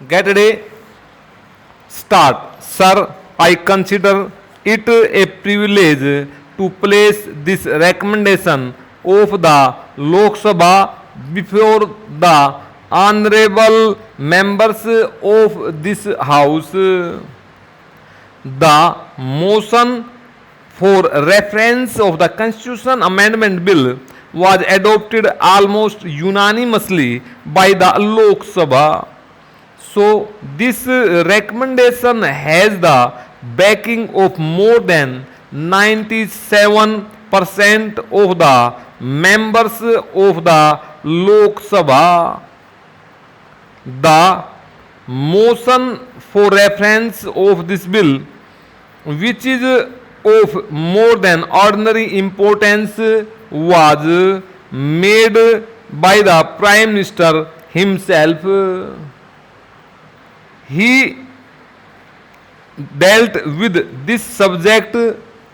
Get ready. Start. Sir, I consider it a privilege to place this recommendation of the Lok Sabha before the honorable members of this House. The motion for reference of the Constitution Amendment Bill was adopted almost unanimously by the Lok Sabha. So, this recommendation has the backing of more than 97% of the members of the Lok Sabha. The motion for reference of this bill, which is of more than ordinary importance, was made by the Prime Minister himself. He dealt with this subject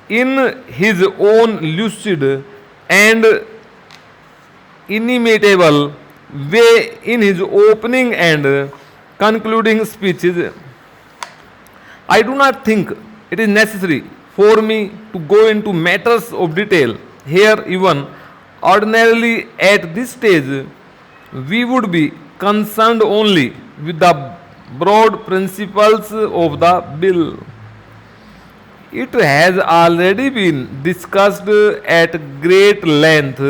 in his own lucid and inimitable way in his opening and concluding speeches. I do not think it is necessary for me to go into matters of detail here. Even ordinarily at this stage, we would be concerned only with the broad principles of the bill. It has already been discussed at great length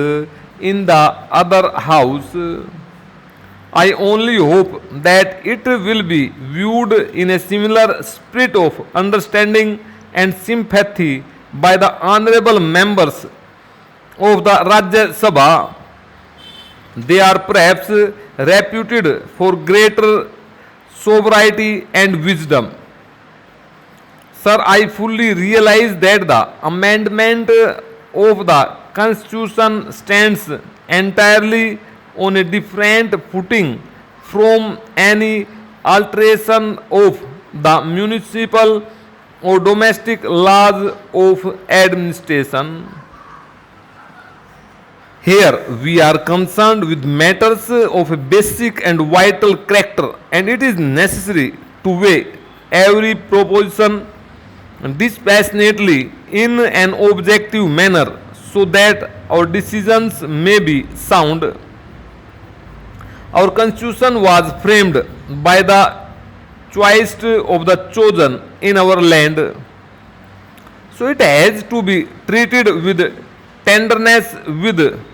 in the other house. I only hope that it will be viewed in a similar spirit of understanding and sympathy by the honorable members of the Rajya Sabha. They are perhaps reputed for greater sobriety and wisdom. Sir, I fully realize that the amendment of the Constitution stands entirely on a different footing from any alteration of the municipal or domestic laws of administration. Here we are concerned with matters of a basic and vital character, and it is necessary to weigh every proposition dispassionately in an objective manner so that our decisions may be sound. Our constitution was framed by the choice of the chosen in our land. So it has to be treated with tenderness, with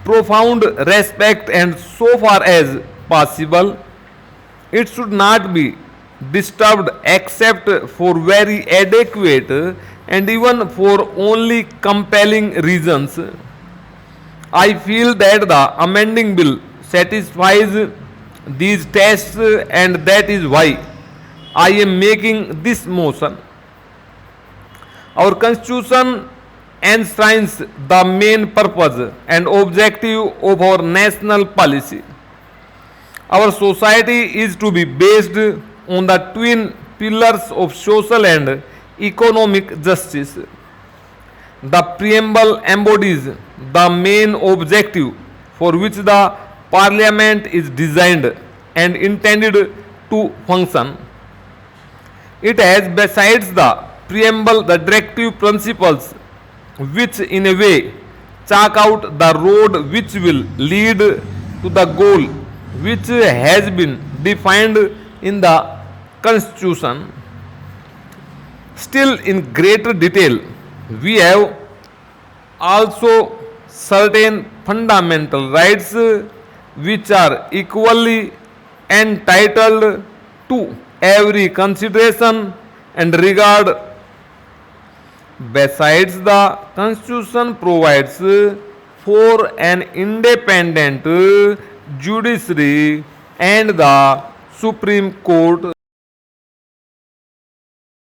profound respect, and so far as possible, it should not be disturbed except for very adequate and even for only compelling reasons. I feel that the amending bill satisfies these tests, and that is why I am making this motion. Our constitution enshrines the main purpose and objective of our national policy. Our society is to be based on the twin pillars of social and economic justice. The preamble embodies the main objective for which the Parliament is designed and intended to function. It has, besides the preamble, the directive principles which, in a way, chalk out the road which will lead to the goal which has been defined in the Constitution. Still, in greater detail, we have also certain fundamental rights which are equally entitled to every consideration and regard. Besides, the Constitution provides for an independent judiciary and the Supreme Court.